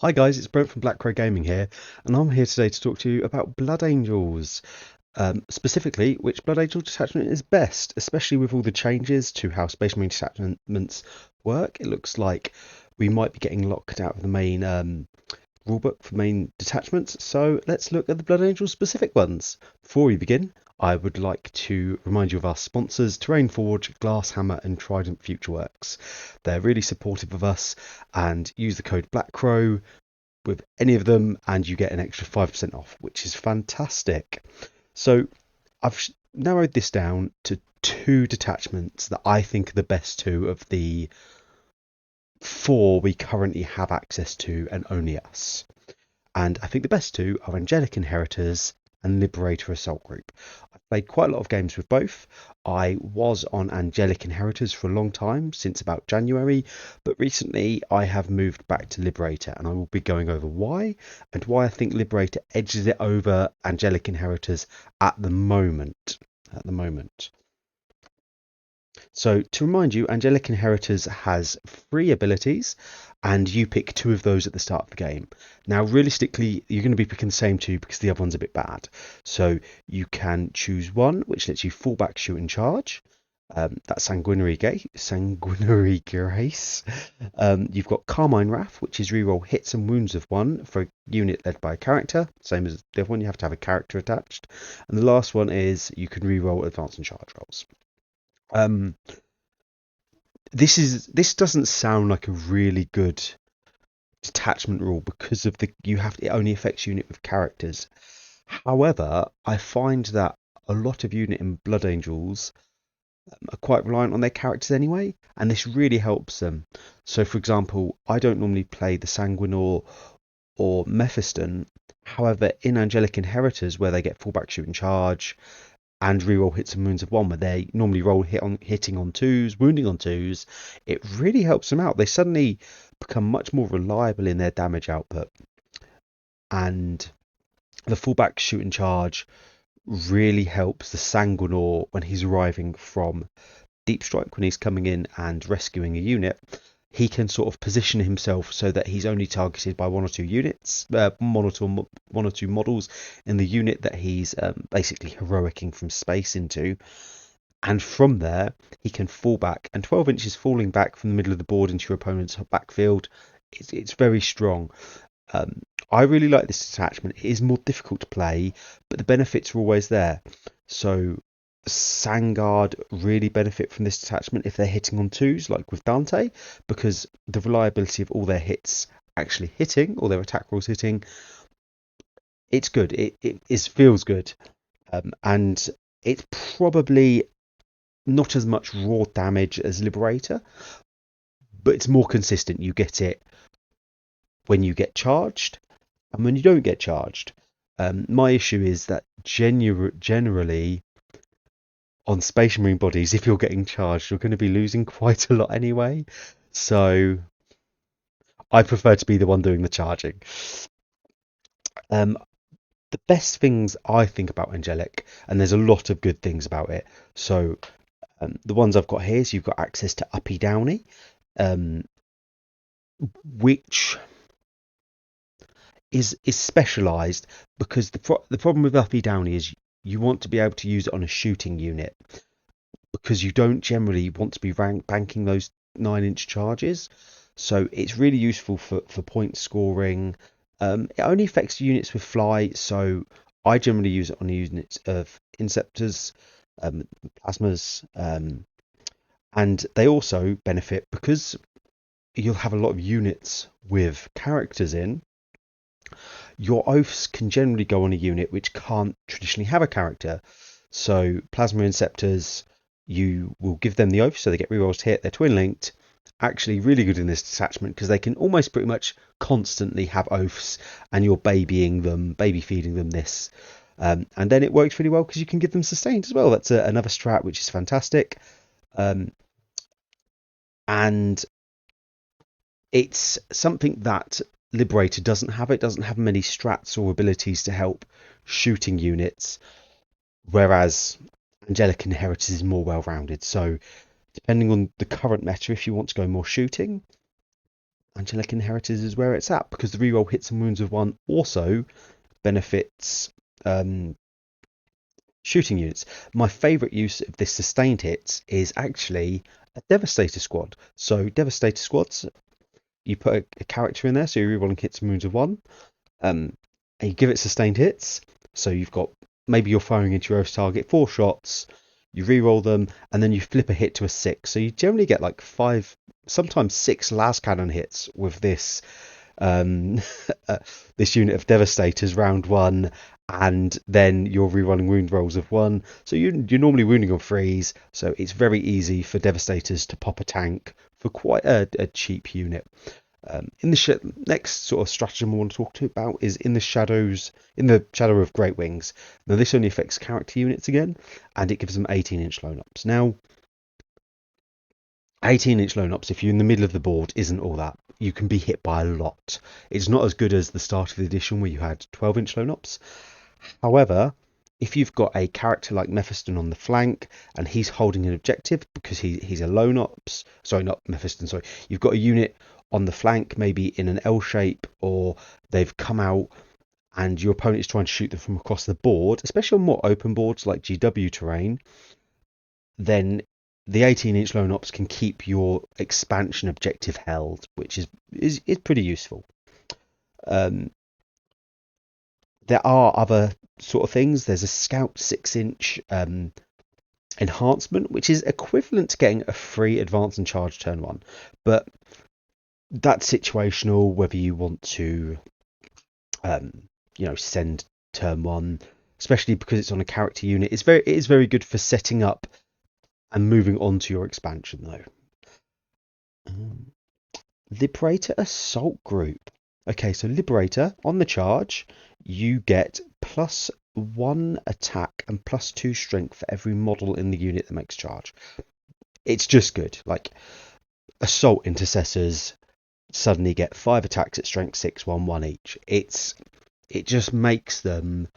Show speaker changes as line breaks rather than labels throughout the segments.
Hi guys, it's Brent from Black Crow Gaming here, and I'm here today to talk to you about Blood Angels. Specifically, which Blood Angel detachment is best, especially with all the changes to how Space Marine detachments work. It looks like we might be getting locked out of the main rulebook for main detachments, so let's look at the Blood Angel specific ones. Before we begin, I would like to remind you of our sponsors, Terrain Forge, Glasshammer, and Trident Futureworks. They're really supportive of us, and use the code BlackCrow with any of them and you get an extra 5% off, which is fantastic. So I've narrowed this down to two detachments that I think are the best two of the four we currently have access to, and only us. And I think the best two are Angelic Inheritors and Liberator Assault Group. I've played quite a lot of games with both. I was on Angelic Inheritors for a long time, since about January, but recently I have moved back to Liberator, and I will be going over why and why I think Liberator edges it over Angelic Inheritors at the moment. At the moment. So, to remind you, Angelic Inheritors has three abilities, and you pick two of those at the start of the game. Now, realistically, you're going to be picking the same two because the other one's a bit bad. So, you can choose one which lets you fall back, shoot, and charge. That's Sanguinary Grace. You've got Carmine Wrath, which is reroll hits and wounds of one for a unit led by a character. Same as the other one, you have to have a character attached. And the last one is you can reroll advance and charge rolls. Um, this doesn't sound like a really good detachment rule because of the it only affects unit with characters. However, I find that a lot of unit in Blood Angels are quite reliant on their characters anyway, and this really helps them. So, for example, I don't normally play the Sanguinor or Mephiston. However, in Angelic Inheritors, where they get fullback shoot and charge, and reroll hits and wounds of one, where they normally roll hitting on twos, wounding on twos, it really helps them out. They suddenly become much more reliable in their damage output, and the fullback shoot and charge really helps the Sanguinor when he's arriving from deep strike, when he's coming in and rescuing a unit. He can sort of position himself so that he's only targeted by one or two units, one or two models in the unit that he's basically heroicing from space into. And from there, he can fall back. And 12 inches falling back from the middle of the board into your opponent's backfield, it's very strong. Um, I really like this detachment. It is more difficult to play, but the benefits are always there. So Sangard really benefit from this detachment if they're hitting on twos, like with Dante, because the reliability of all their hits actually hitting, or their attack rolls hitting, it's good. It feels good. And it's probably not as much raw damage as Liberator, but it's more consistent. You get it when you get charged and when you don't get charged. My issue is that generally on Space Marine bodies, if you're getting charged, you're going to be losing quite a lot anyway. So I prefer to be the one doing the charging. Um, the best things I think about Angelic, and there's a lot of good things about it. So the ones I've got here, so you've got access to Uppy Downy, um, which is specialized because the problem with Uppy Downy is you want to be able to use it on a shooting unit because you don't generally want to be banking those 9-inch charges. So it's really useful for point scoring. It only affects units with fly, so I generally use it on units of Inceptors, Plasmas, and they also benefit because you'll have a lot of units with characters in. Your oaths can generally go on a unit which can't traditionally have a character. So Plasma Inceptors, you will give them the oath, so they get rerolls to hit. They're twin linked. Actually, really good in this detachment because they can almost pretty much constantly have oaths, and you're babying them, baby feeding them this. And then it works really well because you can give them sustained as well. That's another strat which is fantastic. Um, and it's something that Liberator doesn't have. It doesn't have many strats or abilities to help shooting units, whereas Angelic Inheritors is more well rounded. So, depending on the current meta, if you want to go more shooting, Angelic Inheritors is where it's at, because the reroll hits and wounds of 1 also benefits shooting units. My favourite use of this sustained hits is actually a Devastator squad. So Devastator squads, you put a character in there, so you're rerolling hits and wounds of 1, and you give it sustained hits. So you've got, maybe you're firing into your target 4 shots, you reroll them, and then you flip a hit to a 6. So you generally get like 5, sometimes 6 las cannon hits with this um, this unit of Devastators round 1, and then you're rerunning wound rolls of 1. So you're normally wounding on 3s, so it's very easy for Devastators to pop a tank for quite a cheap unit. In the next sort of stratagem I want to talk to about is in the shadow of Great Wings. Now this only affects character units again, and it gives them 18-inch lone ups. Now 18-inch lone ups, if you're in the middle of the board, isn't all that. You can be hit by a lot. It's not as good as the start of the edition where you had 12-inch lone ups. However, if you've got a character like Mephiston on the flank and he's holding an objective because he's a lone ops, sorry, not Mephiston, sorry, you've got a unit on the flank, maybe in an L shape, or they've come out and your opponent is trying to shoot them from across the board, especially on more open boards like GW terrain, then the 18-inch lone ops can keep your expansion objective held, which is pretty useful. There are other sort of things. There's a Scout 6-inch enhancement, which is equivalent to getting a free advance and charge turn 1, but that's situational, whether you want to send turn 1, especially because it's on a character unit. It is very good for setting up and moving on to your expansion though. Liberator Assault Group. Okay, so Liberator, on the charge, you get +1 attack and +2 strength for every model in the unit that makes charge. It's just good. Like, Assault Intercessors suddenly get 5 attacks at strength 6, 1 each. It just makes them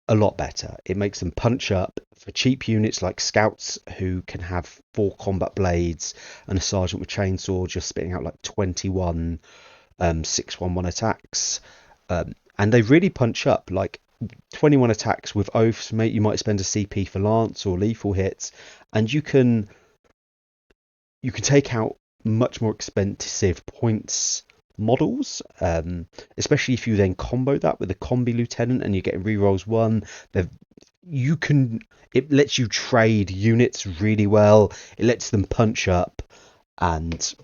a lot better. It makes them punch up for cheap units like Scouts who can have 4 combat blades and a sergeant with chainsaw, just spitting out like 21 6/1/1 attacks, and they really punch up. Like 21 attacks with oaths, mate. You might spend a CP for lance or lethal hits, and you can take out much more expensive points models, especially if you then combo that with a combi lieutenant and you're getting rerolls 1. It lets you trade units really well. It lets them punch up, and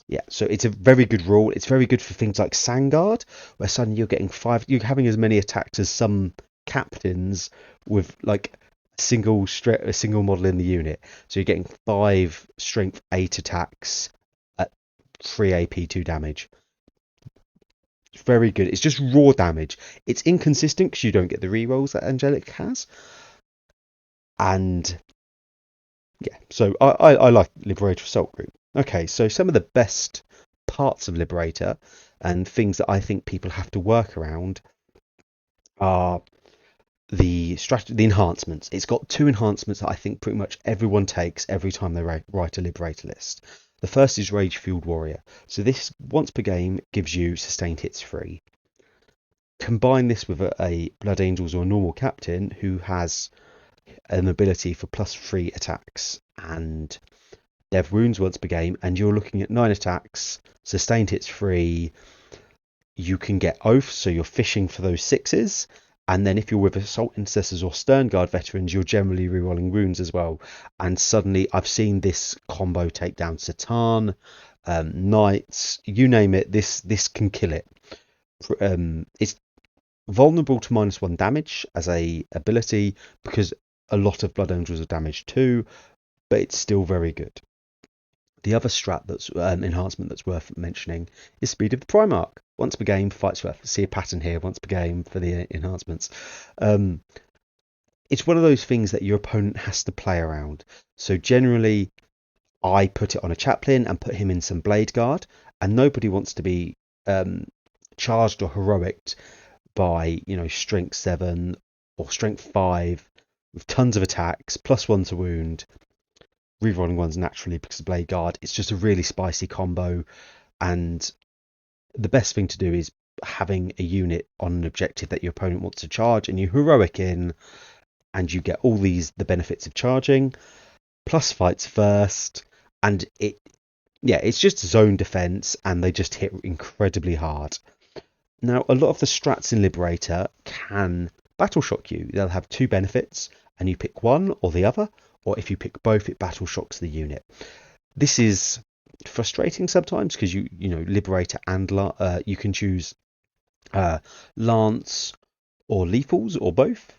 yeah, so it's a very good rule. It's very good for things like Sangard, where suddenly you're having as many attacks as some captains with like a single model in the unit. So you're getting 5 strength 8 attacks at 3 AP 2 damage. It's very good. It's just raw damage. It's inconsistent because you don't get the rerolls that Angelic has. And yeah, so I like Liberator Assault Group. Okay, so some of the best parts of Liberator and things that I think people have to work around are the enhancements. It's got 2 enhancements that I think pretty much everyone takes every time they write a Liberator list. The first is Rage Fueled Warrior. So this, once per game, gives you sustained hits free. Combine this with a Blood Angels or a normal captain who has an ability for +3 attacks and dev wounds once per game, and you're looking at 9 attacks, sustained hits free. You can get oaths, so you're fishing for those 6s, and then if you're with Assault Intercessors or Stern Guard veterans, you're generally rerolling wounds as well. And suddenly I've seen this combo take down Satan, Knights, you name it, this can kill it. It's vulnerable to -1 damage as a ability because a lot of Blood Angels are damaged too, but it's still very good. The other strat that's enhancement that's worth mentioning is Speed of the Primarch. Once per game, fights worth. See a pattern here. Once per game for the enhancements. It's one of those things that your opponent has to play around. So generally, I put it on a chaplain and put him in some blade guard, and nobody wants to be charged or heroic by strength 7 or strength 5 with tons of attacks, +1 to wound, rerolling ones naturally because of blade guard. It's just a really spicy combo. And the best thing to do is having a unit on an objective that your opponent wants to charge, and you heroic in, and you get all the benefits of charging, plus fights first, and it's just zone defense, and they just hit incredibly hard. Now, a lot of the strats in Liberator can battle shock you. They'll have two benefits, and you pick one or the other, or if you pick both, it battle shocks the unit. This is frustrating sometimes because you know Liberator and you can choose Lance or Lethals or both.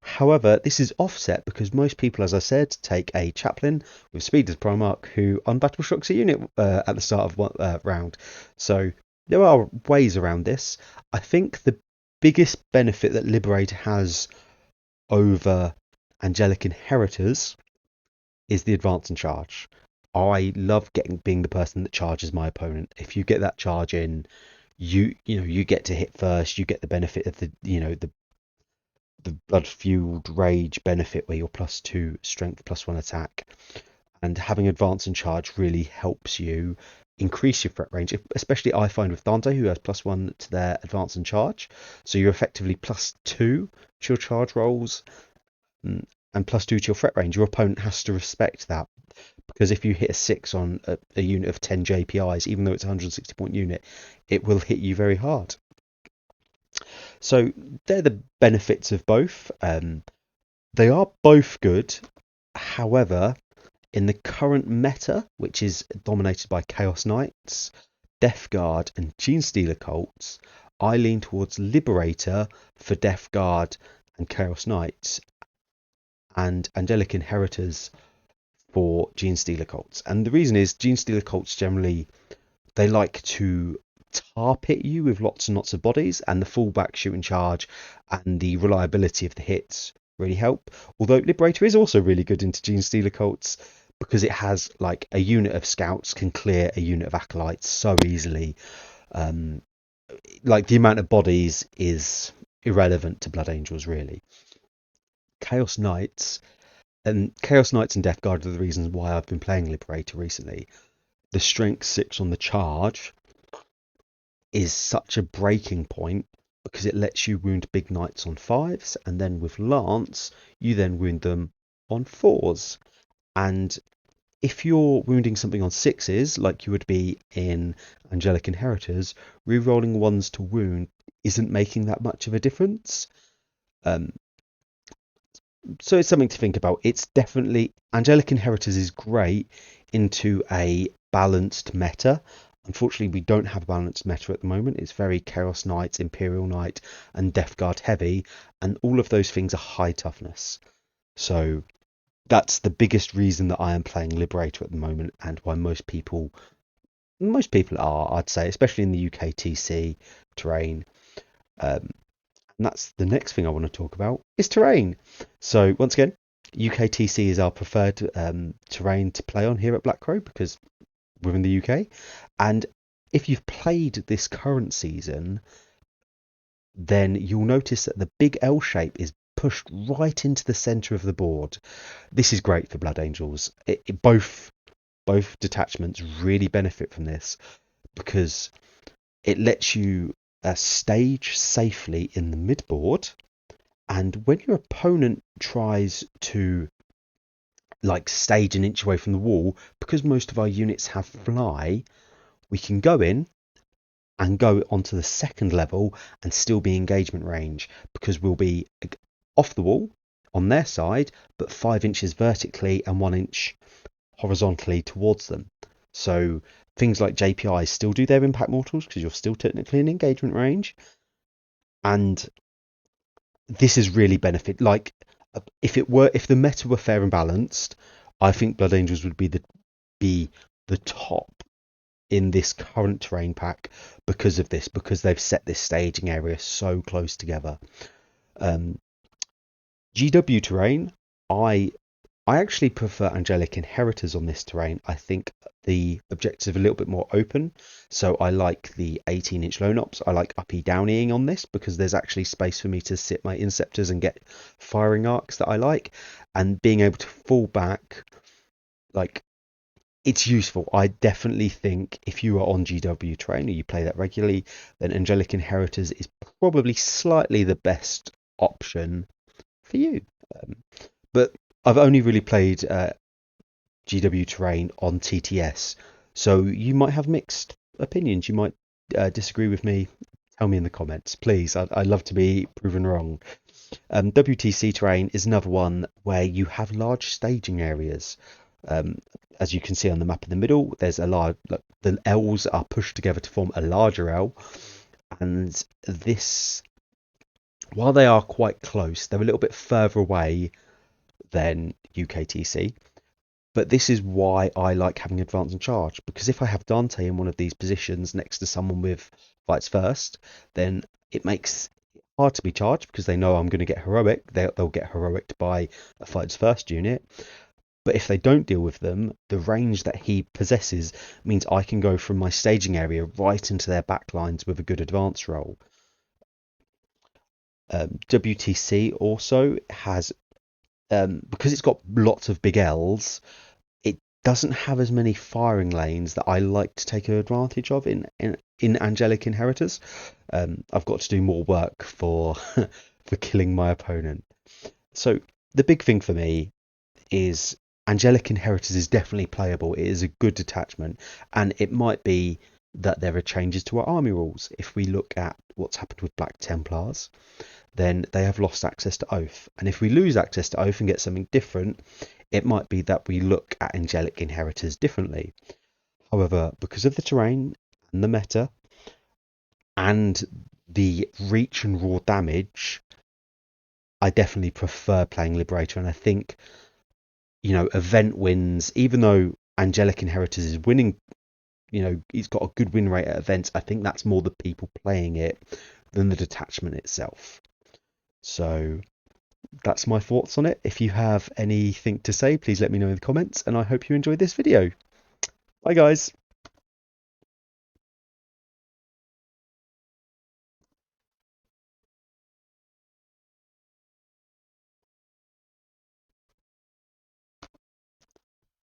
However, this is offset because most people, as I said, take a Chaplain with Speed as Primarch who unbattle shocks a unit at the start of one round. So there are ways around this. I think the biggest benefit that Liberator has over Angelic Inheritors is the advance and charge. I love being the person that charges my opponent. If you get that charge in, you get to hit first. You get the benefit of the blood fueled rage benefit where you're +2 strength, +1 attack, and having advance and charge really helps you increase your threat range. Especially I find with Dante, who has +1 to their advance and charge, so you're effectively +2 to your charge rolls and +2 to your threat range. Your opponent has to respect that because if you hit a 6 on a unit of 10 JPIs, even though it's a 160 point unit, it will hit you very hard. So they're the benefits of both. They are both good. However, in the current meta, which is dominated by Chaos Knights, Death Guard, and Genestealer cults, I lean towards Liberator for Death Guard and Chaos Knights, and Angelic Inheritors for Genestealer cults. And the reason is Genestealer cults generally they like to tar pit you with lots and lots of bodies, and the fallback shoot and charge and the reliability of the hits really help. Although Liberator is also really good into Genestealer cults because it has like a unit of scouts can clear a unit of acolytes so easily. Like the amount of bodies is irrelevant to Blood Angels really. Chaos Knights and Death Guard are the reasons why I've been playing Liberator recently. The strength 6 on the charge is such a breaking point because it lets you wound big knights on 5s, and then with Lance you then wound them on 4s. And if you're wounding something on 6s like you would be in Angelic Inheritors, rerolling 1s to wound isn't making that much of a difference. So it's something to think about. It's definitely Angelic Inheritors is great into a balanced meta. Unfortunately, we don't have a balanced meta at the moment. It's very Chaos Knight, Imperial Knight, and Death Guard heavy, and all of those things are high toughness. So that's the biggest reason that I am playing Liberator at the moment, and why most people are, I'd say, especially in the UKTC terrain. And that's the next thing I want to talk about is terrain. So once again, UKTC is our preferred terrain to play on here at Black Crow because we're in the UK. And if you've played this current season, then you'll notice that the big L shape is pushed right into the center of the board. This is great for Blood Angels. Both detachments really benefit from this because it lets you stage safely in the midboard, and when your opponent tries to like stage an inch away from the wall, because most of our units have fly, we can go in and go onto the second level and still be engagement range because we'll be off the wall on their side but 5 inches vertically and 1 inch horizontally towards them. So things like JPIs still do their impact mortals because you're still technically in engagement range, and this is really benefit. Like if the meta were fair and balanced, I think Blood Angels would be the top in this current terrain pack because of this, because they've set this staging area so close together. GW terrain, I actually prefer Angelic Inheritors on this terrain. I think the objectives are a little bit more open. So I like the 18-inch lone ops. I like uppy downying on this because there's actually space for me to sit my Inceptors and get firing arcs that I like. And being able to fall back, like it's useful. I definitely think if you are on GW Train or you play that regularly, then Angelic Inheritors is probably slightly the best option for you. Um, but I've only really played GW Terrain on TTS, so you might have mixed opinions. You might disagree with me. Tell me in the comments, please. I'd love to be proven wrong. WTC Terrain is another one where you have large staging areas. Um, as you can see on the map in the middle, there's a large, look, the L's are pushed together to form a larger L, and this, while they are quite close, they're a little bit further away than UKTC. But this is why I like having advance and charge, because if I have Dante in one of these positions next to someone with fights first, then it makes it hard to be charged because they know I'm going to get heroic. They'll get heroic by a fights first unit. But if they don't deal with them, the range that he possesses means I can go from my staging area right into their backlines with a good advance roll. WTC also has, because it's got lots of big L's, it doesn't have as many firing lanes that I like to take advantage of in Angelic Inheritors. I've got to do more work for for killing my opponent. So the big thing for me is Angelic Inheritors is definitely playable. It is a good detachment, and it might be that there are changes to our army rules. If we look at what's happened with Black Templars, then they have lost access to Oath. And if we lose access to Oath and get something different, it might be that we look at Angelic Inheritors differently. However, because of the terrain and the meta and the reach and raw damage, I definitely prefer playing Liberator. And I think, event wins, even though Angelic Inheritors is winning, it's got a good win rate at events. I think that's more the people playing it than the detachment itself. So that's my thoughts on it. If you have anything to say, please let me know in the comments, and I hope you enjoyed this video. Bye guys.